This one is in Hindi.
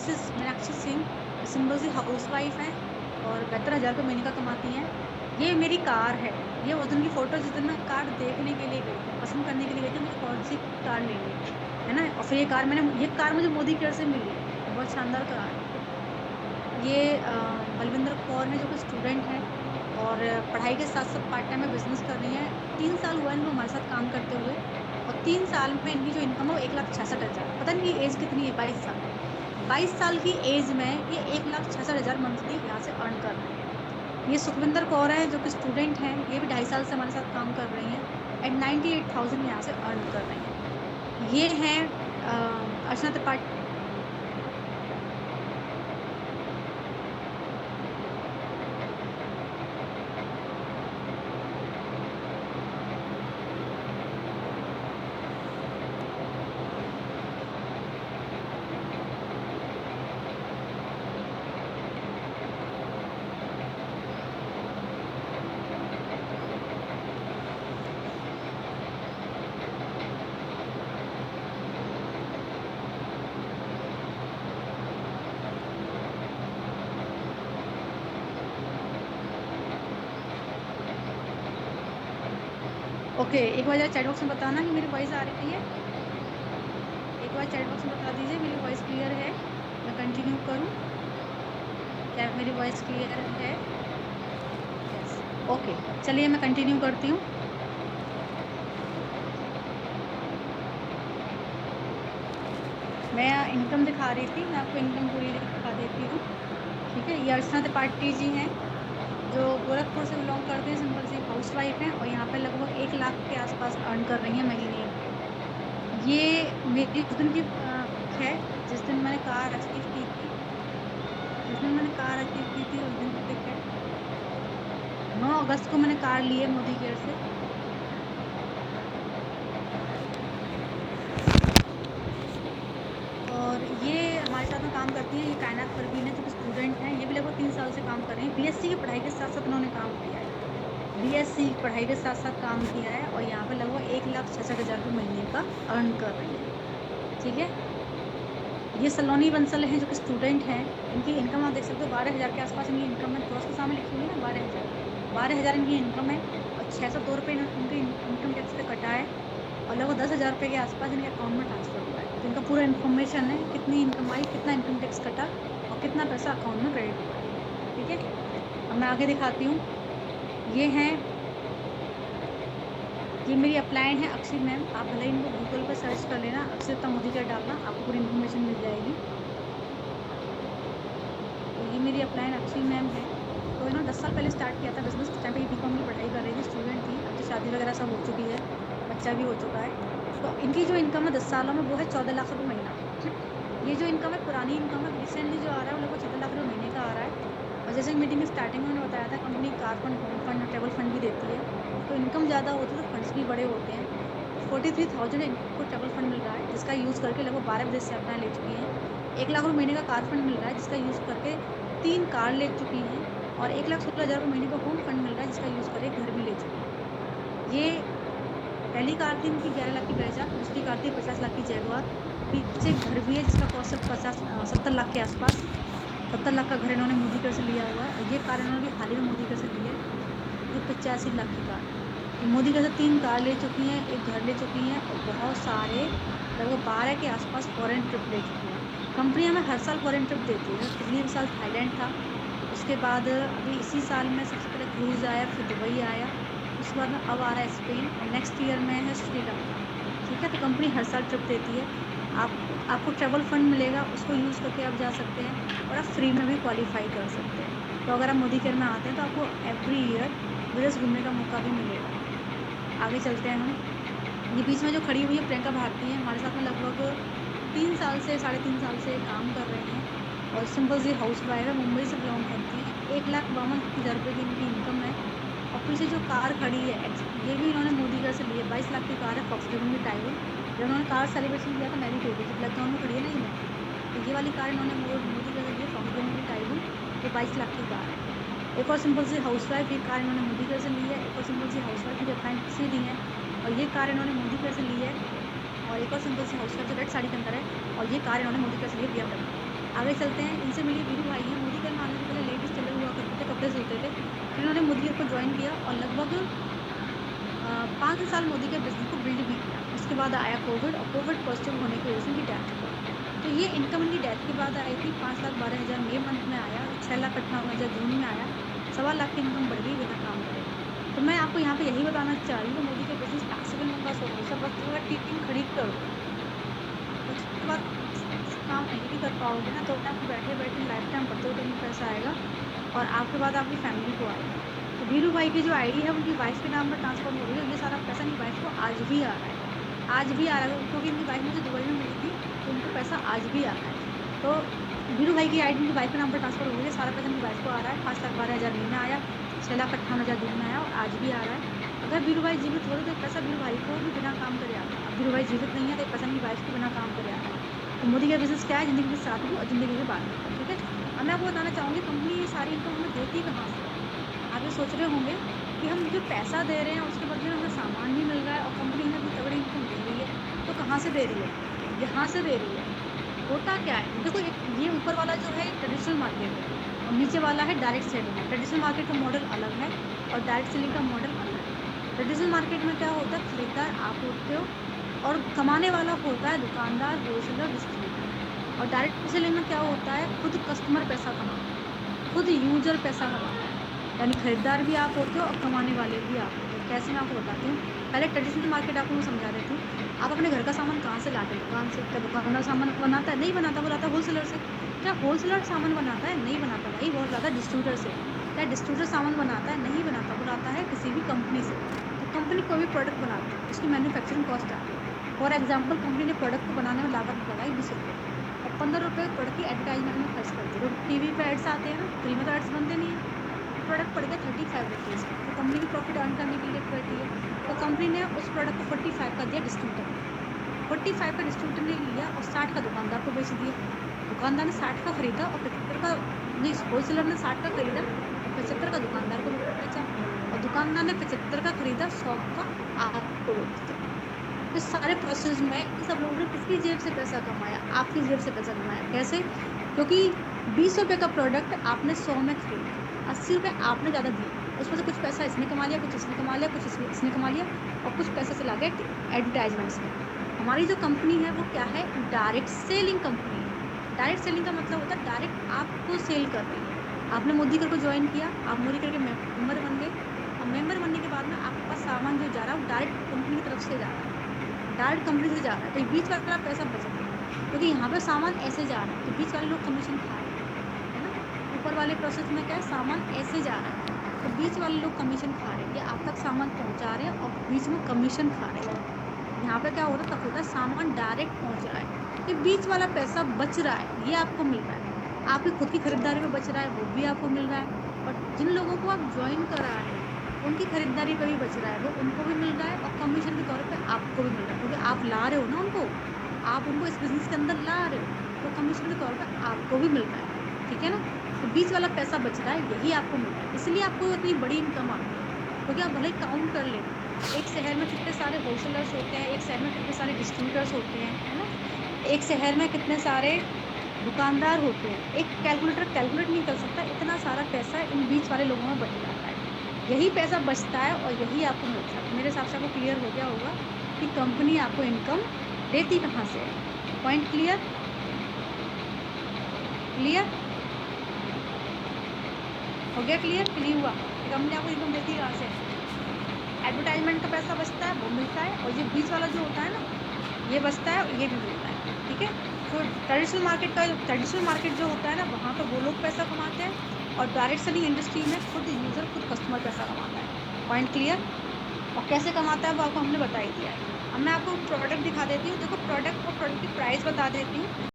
मिसेस मीनाक्षी सिंह सिंपल सी हाउस वाइफ हैं और 72,000 रुपये महीने का कमाती हैं। ये मेरी कार है। ये उस दिन की फोटो जिस दिन मैं कार देखने के लिए गई थी, पसंद करने के लिए गई थी मुझे कौन सी कार लेनी है ना। और फिर ये कार मुझे मोदी केयर से मिली है, बहुत शानदार कार है। ये बलविंदर कौर है जो कि स्टूडेंट है और पढ़ाई के साथ साथ पार्ट टाइम में बिजनेस कर रही हैं। 3 साल हुआ इनको हमारे साथ काम करते हुए और 3 साल में इनकी जो इनकम है वो 1,66,000। पता नहीं एज कितनी है, 22 साल। 22 साल की एज में ये 1,66,000 मंथली यहाँ से अर्न कर रहे हैं। ये सुखविंदर कौर है जो कि स्टूडेंट हैं, ये भी 2.5 साल से हमारे साथ काम कर रही हैं एंड 98,000 यहाँ से अर्न कर रही हैं। ये हैं अर्चना त्रिपाठी। ओके, एक बार चैट बॉक्स में बताना कि मेरी वॉइस आ रही है। एक बार चैट बॉक्स में बता दीजिए मेरी वॉइस क्लियर है, मैं कंटिन्यू करूं। क्या मेरी वॉइस क्लियर है? यस, ओके, चलिए मैं कंटिन्यू करती हूँ। मैं इनकम दिखा रही थी, मैं आपको इनकम पूरी दिखा देती हूँ। ठीक है, ये अर्चना त्रिपाठी जी हैं जो गोरखपुर से बिलोंग करते हैं, सिंपल सी हाउस वाइफ हैं और यहाँ पे लगभग 1 लाख के आसपास अर्न कर रही हैं महीने। ये मेरी उस दिन की है जिस दिन मैंने कार अचीव की थी, उस दिन की पिक है। 9 अगस्त को मैंने कार ली है मोदी केयर से। और ये हमारे साथ में काम करती हैं, ये कायनात परवीन है जो कि स्टूडेंट हैं, ये भी लगभग 3 साल से काम कर रही हैं। बीएससी की पढ़ाई के साथ साथ उन्होंने काम किया है, बीएससी की पढ़ाई के साथ साथ काम किया है और यहाँ पे लगभग 1,66,000 रुपये महीने का अर्न कर रही है। ठीक है, ये सलोनी बंसल हैं जो कि स्टूडेंट हैं, इनकी इनकम आप देख सकते हो 12,000 के आसपास इनकी इनकम है। थोड़ा सा सामने लिखी हुई है ना, 12,000 इनकी इनकम है और 602 रुपये इनके इनकम टैक्स से कटा है और लगभग 10,000 रुपये के आसपास इनके अकाउंट में ट्रांसफर हुआ है। तो इनका पूरा इन्फॉर्मेशन है, कितनी इनकम आई, कितना इनकम टैक्स कटा और कितना पैसा अकाउंट में क्रेडिट हुआ है। ठीक है, अब मैं आगे दिखाती हूँ। ये हैं, ये मेरी अपलाइन है अक्षय मैम। आप भले इनको गूगल पर सर्च कर लेना, अक्षय मोदी केयर डालना, आपको पूरी इन्फॉर्मेशन मिल जाएगी। तो ये मेरी अपलाइन अक्षय मैम है। तो इन्होंने 10 साल पहले स्टार्ट किया था बिजनेस। उस टाइम पे ये बीकॉम की पढ़ाई कर रही थी, स्टूडेंट थी। अब तो शादी वगैरह सब हो चुकी है, बच्चा भी हो चुका है। तो इनकी जो इनकम है 10 सालों में वो है 14 लाख रुपये महीना। ये जो इनकम है पुरानी इनकम है, रिसेंटली जो आ रहा है वो लगभग 14 लाख रुपये महीने का आ रहा है। और जैसे मीटिंग की स्टार्टिंग में उन्होंने बताया था, company car fund, home fund, travel fund भी देती है। तो इनकम ज़्यादा होती है तो फंड्स भी बड़े होते हैं। 43,000 इनको ट्रेवल फंड मिल रहा है जिसका यूज़ करके लगभग 12 विदेश से अपना ले चुकी हैं। 1 लाख रुपये महीने का कार फंड मिल रहा है जिसका यूज़ करके 3 कार ले चुकी हैं और 1,16,000 रुपये महीने का होम फंड मिल रहा है जिसका यूज़ करके घर भी ले चुकी हैं। ये पहली कार थी इनकी 11 लाख की ब्रेजा, दूसरी कार थी 50 लाख की जैगुआर, पीछे घर भी है जिसका कॉस्ट है 70 लाख के आसपास। 70 लाख का घर इन्होंने मोदी केयर से लिया हुआ है। ये कार इन्होंने भी हाल ही में मोदी केयर से ली है, ये 85 लाख की कार। मोदी केयर से 3 कार ले चुकी हैं, एक घर ले चुकी हैं और बहुत सारे लगभग 12 के आसपास फॉरेन ट्रिप ले चुकी हैं। कंपनी हमें हर साल फॉरेन ट्रिप देती है। पिछले साल थाईलैंड था, उसके बाद अभी इसी साल में सबसे पहले क्रूज़ आया, फिर दुबई आया, उसके बाद में अब आ रहा है स्पेन और नेक्स्ट ईयर में है श्रीलंका। ठीक है, तो कंपनी हर साल ट्रिप देती है। आपको ट्रैवल फंड मिलेगा, उसको यूज़ करके आप जा सकते हैं और आप फ्री में भी क्वालिफाई कर सकते हैं। तो अगर आप मोदी केयर में आते हैं तो आपको एवरी ईयर विदेश घूमने का मौका भी मिलेगा। आगे चलते हैं हम। ये बीच में जो खड़ी हुई है प्रियंका भारती है, हमारे साथ में लगभग 3 साल से 3.5 साल से काम कर रहे हैं और सिंपल सी हाउस वाइफ है, मुंबई से बिलोंग करती है। 1,52,000 रुपये की इनकी इनकम है। और पीछे जो कार खड़ी है ये भी इन्होंने मोदी केयर से ली है। 22 लाख की कार है, फॉक्सवैगन की टाइगन। जब उन्होंने कार सेलिब्रेशन किया था मैं भी गई थी, जब लॉकडाउन में खड़ी है ना ये, तो ये वाली कार इन्होंने मोदी केयर से ली है, फॉक्सवैगन की टाइगन। ये 22 लाख की कार है। एक और सिंपल सी हाउस वाइफ, ये कार इन्होंने मोदी केयर से ली है। एक और सिंपल सी हाउस वाइफ मुझे अपना किसी दी है और ये कार इन्होंने मोदी केयर से ली है। और एक और सिंपल सी हाउस वाइफ जो रेड साड़ी के अंदर है और ये कार इन्होंने मोदी केयर से ली है, BMW। आगे चलते हैं, इनसे मिलिए वीरू भाई हैं। मोदी के आने से पहले लेडीज टेलर हुआ करते थे, कपड़े सिलते थे। फिर उन्होंने मोदी को ज्वाइन किया और लगभग 5 साल मोदी के बिजनेस को बिल्ड भी किया। उसके बाद आया कोविड, और कोविड पॉजिटिव होने की वजह से उनकी डेथ हो गई। तो ये इनकम उनकी डेथ के बाद आई थी। 5,12,000 मई मंथ में आया, 6,58,000 जून में आया, 1.25 लाख की इनकम बढ़ गई बिना काम करे। तो मैं आपको यहाँ पे यही बताना चाह रही हूँ, मोदी के बिजनेस पैसिबल होगा, सब वक्त अगर टीम खरीद करो, उसके बाद काम नहीं भी कर पाओगे ना, तो आप बैठे बैठे लाइफ टाइम करते हो, तो पैसा आएगा और आपके बाद आपकी फैमिली को आएगा। तो वीरू भाई की जो आईडी है उनकी वाइफ के नाम पर ट्रांसफर हो रही है। ये सारा पैसा इनकी वाइफ को आज भी आ रहा है, आज भी आ रहा है, क्योंकि इनकी वाइफ मुझे दुबई में मिली थी, तो उनको पैसा आज भी आ रहा है। तो वीरू भाई की आईडी उनकी वाइफ के नाम पर ट्रांसफर हो रही है, सारा पैसा उनकी वाइफ को आ रहा है। 5,12,000 मई में आया, 6,58,000 दिन में आया और आज भी आ रहा है। अगर वीरू भाई जीवित हो तो पैसा वीरू भाई को भी बिना काम करे आता है। अब वीरू भाई जीवित नहीं है तो पैसा उनकी वाइफ को बिना काम करे आता है। तो मोदी का बिजनेस क्या है, जिंदगी के साथ भी और जिंदगी के बाद भी। ठीक है, अब मैं आपको बताना चाहूँगी कंपनी ये सारी इनकम हमें देती कहाँ से। आप ये सोच रहे होंगे कि हम जो पैसा दे रहे हैं उसके बदले में हमें सामान भी मिल रहा है और कंपनी हमें भी तगड़ी इनकम दे रही है, तो कहाँ से दे रही है? यहाँ से दे रही है। होता क्या है, देखो ये ऊपर वाला जो है ट्रेडिशनल मार्केट है और नीचे वाला है डायरेक्ट सेलिंग है। ट्रेडिशनल मार्केट का मॉडल अलग है और डायरेक्ट सेलिंग का मॉडल अलग है। ट्रेडिशनल मार्केट में क्या होता है, खरीदार आप होते हो और कमाने वाला होता है दुकानदार, होलसेलर, डिस्ट्रीब्यूटर। और डायरेक्ट सेलिंग में क्या होता है, खुद कस्टमर पैसा कमाता है, खुद यूजर पैसा कमाता है, यानी खरीदार भी आप होते हो और कमाने वाले भी आप होते हो। कैसे मैं आपको बताती हूँ, पहले ट्रेडिशनल मार्केट आपको मैं समझा देती हूँ। आप अपने घर का सामान कहाँ से लाते हो? दुकान से। क्या दुकानदार सामान बनाता है? नहीं बनाता, वो लाता है होलसेलर से। क्या होलसेलर सामान बनाता है? नहीं बनाता भाई, वो लाता है डिस्ट्रीब्यूटर से। क्या डिस्ट्रीब्यूटर सामान बनाता है? नहीं बनाता, वो लाता है किसी भी कंपनी से। तो कंपनी कोई भी प्रोडक्ट बनाती है, उसकी मैन्युफैक्चरिंग कॉस्ट आती है। फॉर एग्जाम्पल, कंपनी ने प्रोडक्ट को बनाने में लागत लगाई 20 रुपये और 15 रुपये प्रोडक्ट की एडवर्टाइजमेंट में खर्च करती है। टीवी पे एड्स आते हैं ना, फ्री में तो एड्स बनते नहीं है। प्रोडक्ट पड़ गया 35 रुपीज़ का, तो कंपनी की प्रॉफिट अर्न करने के लिए करती है। तो कंपनी ने उस प्रोडक्ट को 45 का दिया डिस्ट्रीब्यूटर को, 45 का डिस्ट्रीब्यूटर ने लिया और 60 का दुकानदार को बेच दिया। दुकानदार ने 60 का खरीदा और 75 का, नहीं, होलसेलर ने 60 का खरीदा और 75 का दुकानदार को बेचा, और दुकानदार ने 75 का खरीदा, 100 का आपको बेच दिया। इस सारे प्रोसेस में इन सब लोगों ने किसकी जेब से पैसा कमाया? आपकी जेब से पैसा कमाया। कैसे? क्योंकि 20 रुपये का प्रोडक्ट आपने 100 में खरीदा, 80 रुपये आपने ज़्यादा दिए, उसमें से कुछ पैसा इसने कमा लिया, कुछ इसने कमा लिया, कुछ इसने कमा लिया और कुछ पैसा चला गया एडवर्टाइजमेंट्स में। हमारी जो कंपनी है वो क्या है, डायरेक्ट सेलिंग कंपनी है। डायरेक्ट सेलिंग का मतलब होता है डायरेक्ट आपको सेल कर रही है। आपने मोदी कर को ज्वाइन किया, आप मोदी कर के मेम्बर बन गए, और मेम्बर बनने के बाद में आपके पास सामान जो जा रहा है वो डायरेक्ट कंपनी की तरफ से जा रहा है, डायरेक्ट कंपनी से जा रहा है। तो बीच वाला पैसा बच रहा है, क्योंकि यहाँ पे सामान ऐसे जा रहा है, तो बीच वाले लोग कमीशन खा रहे हैं, है ना। ऊपर वाले प्रोसेस में क्या है, सामान ऐसे जा रहा है, तो बीच वाले लोग कमीशन खा रहे हैं, ये आप तक सामान पहुँचा रहे हैं और बीच में कमीशन खा रहे हैं। यहाँ पे क्या हो रहा है, तब होता है सामान डायरेक्ट पहुँच रहा है, ये बीच वाला पैसा बच रहा है, ये आपको मिल रहा है। आपकी खुद की खरीदारी में बच रहा है, वो भी आपको मिल रहा है, और जिन लोगों को आप ज्वाइन करा है उनकी खरीदारी पर भी बच रहा है, वो उनको भी मिल रहा है, और कमीशन के तौर पे आपको भी मिल रहा है, क्योंकि आप ला रहे हो ना उनको, आप उनको इस बिज़नेस के अंदर ला रहे हो, तो कमीशन के तौर पे आपको भी मिल रहा है। ठीक है ना, तो बीच वाला पैसा बच रहा है, यही आपको मिल रहा है, इसलिए आपको इतनी बड़ी इनकम आती है। क्योंकि आप भले काउंट कर लें, एक शहर में कितने सारे होलसेलर्स होते हैं, एक शहर में कितने सारे डिस्ट्रीब्यूटर्स होते हैं, है ना, एक शहर में कितने सारे दुकानदार होते हैं, एक कैलकुलेटर कैलकुलेट नहीं कर सकता, इतना सारा पैसा इन बीच वाले लोगों में बच जाता है। यही पैसा बचता है और यही आपको मिलता है। मेरे हिसाब से आपको क्लियर हो गया होगा कि कंपनी आपको इनकम देती कहाँ से है। Point clear? क्लियर हो गया? क्लियर कि नहीं हुआ? कंपनी आपको इनकम देती कहाँ से? एडवर्टाइजमेंट का पैसा बचता है, वो मिलता है, और ये बीच वाला जो होता है ना, ये बचता है और ये भी मिलता है। ठीक है, तो ट्रेडिशनल मार्केट जो होता है ना, वहाँ पर वो लोग पैसा कमाते हैं, और डायरेक्ट सेलिंग इंडस्ट्री में खुद यूज़र, खुद कस्टमर पैसा कमाता है। Point clear? और कैसे कमाता है वो आपको हमने बता ही दिया है। अब मैं आपको प्रोडक्ट दिखा देती हूँ। देखो, प्रोडक्ट और प्रोडक्ट की प्राइस बता देती हूँ।